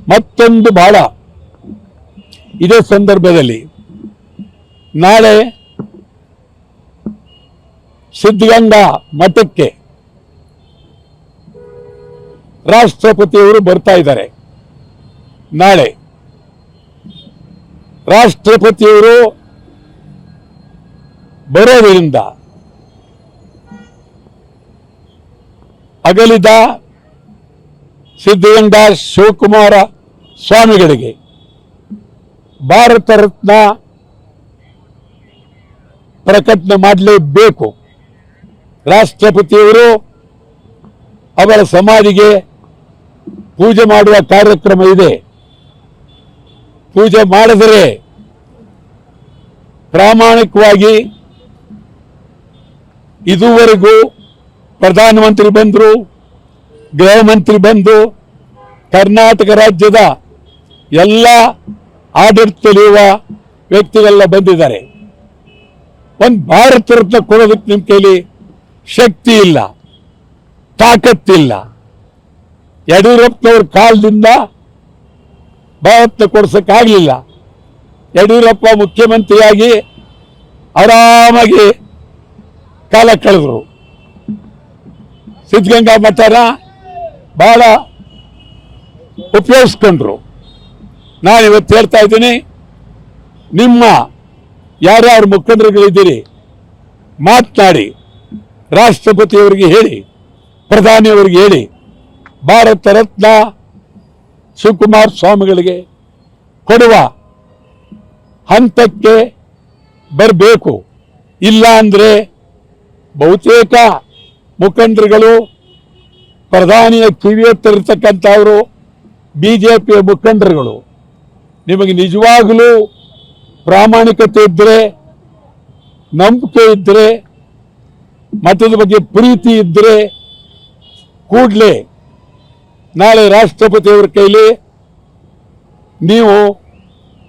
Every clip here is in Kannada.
ಮತ್ತೊಂದು ಬಹಳ ಇದೇ ಸಂದರ್ಭದಲ್ಲಿ ನಾಳೆ ಸಿದ್ಧಗಂಗಾ ಮಠಕ್ಕೆ ರಾಷ್ಟ್ರಪತಿಯವರು ಬರ್ತಾ ಇದ್ದಾರೆ. ನಾಳೆ ರಾಷ್ಟ್ರಪತಿಯವರು ಬರೋದರಿಂದ ಅಗಲಿದ ಸಿದ್ಧಗಂಗಾ ಶಿವಕುಮಾರ ಸ್ವಾಮಿಗಳಿಗೆ ಭಾರತ ರತ್ನ ಪ್ರಕಟಣೆ ಮಾಡಲೇಬೇಕು. ರಾಷ್ಟ್ರಪತಿಯವರು ಅವರ ಸಮಾಧಿಗೆ ಪೂಜೆ ಮಾಡುವ ಕಾರ್ಯಕ್ರಮ ಇದೆ. ಪೂಜೆ ಮಾಡಿದರೆ ಪ್ರಾಮಾಣಿಕವಾಗಿ ಇದುವರೆಗೂ ಪ್ರಧಾನಮಂತ್ರಿ ಬಂದರು, ಗೃಹ ಮಂತ್ರಿ ಬಂದು, ಕರ್ನಾಟಕ ರಾಜ್ಯದ ಎಲ್ಲ ಆಡಳಿತದಲ್ಲಿರುವ ವ್ಯಕ್ತಿಗಳೆಲ್ಲ ಬಂದಿದ್ದಾರೆ. ಒಂದು ಭಾರತ ರತ್ನ ಕೊಡೋದಕ್ಕೆ ನಿಮ್ಮ ಕೈಲಿ ಶಕ್ತಿ ಇಲ್ಲ, ತಾಕತ್ತಿಲ್ಲ. ಯಡಿಯೂರಪ್ಪನವ್ರ ಕಾಲದಿಂದ ಭಾರತ ಕೊಡ್ಸಕ್ಕಾಗಲಿಲ್ಲ. ಯಡಿಯೂರಪ್ಪ ಮುಖ್ಯಮಂತ್ರಿಯಾಗಿ ಆರಾಮಾಗಿ ಕಾಲ ಕಳೆದರು. ಸಿದ್ಧಗಂಗಾ ಮಠನ ಬಹಳ ಉಪಯೋಗಿಸ್ಕೊಂಡ್ರು. ನಾನು ಇವತ್ತು ಹೇಳ್ತಾ ಇದ್ದೀನಿ, ನಿಮ್ಮ ಯಾರ್ಯಾರು ಮುಖಂಡರುಗಳಿದ್ದೀರಿ ಮಾತನಾಡಿ, ರಾಷ್ಟ್ರಪತಿಯವರಿಗೆ ಹೇಳಿ, ಪ್ರಧಾನಿಯವರಿಗೆ ಹೇಳಿ, ಭಾರತ ರತ್ನ ಶಿವಕುಮಾರ ಸ್ವಾಮಿಗಳಿಗೆ ಕೊಡುವ ಹಂತಕ್ಕೆ ಬರಬೇಕು. ಇಲ್ಲ ಅಂದರೆ ಬಹುತೇಕ ಮುಖಂಡರುಗಳು, ಪ್ರಧಾನಿಯ ಕಿವಿಯತ್ತಿರ್ತಕ್ಕಂಥವರು, ಬಿಜೆಪಿಯ ಮುಖಂಡರುಗಳು, ನಿಮಗೆ ನಿಜವಾಗಲೂ ಪ್ರಾಮಾಣಿಕತೆ ಇದ್ದರೆ, ನಂಬಿಕೆ ಇದ್ದರೆ, ಮತದ ಬಗ್ಗೆ ಪ್ರೀತಿ ಇದ್ದರೆ ಕೂಡಲೇ ನಾಳೆ ರಾಷ್ಟ್ರಪತಿಯವರ ಕೈಲಿ ನೀವು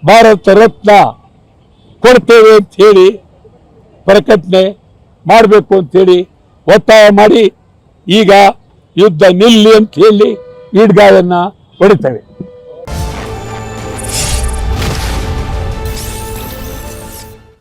ಭಾರತ ರತ್ನ ಕೊಡ್ತೇವೆ ಅಂತ ಹೇಳಿ ಪ್ರಕಟಣೆ ಮಾಡಬೇಕು ಅಂತೇಳಿ ಒತ್ತಾಯ ಮಾಡಿ ಈಗ ಯುದ್ಧ ನಿಲ್ಲಿ ಅಂತ ಹೇಳಿ ಈಡ್ಗಾಯನ್ನ ಹೊಡಿತೇವೆ.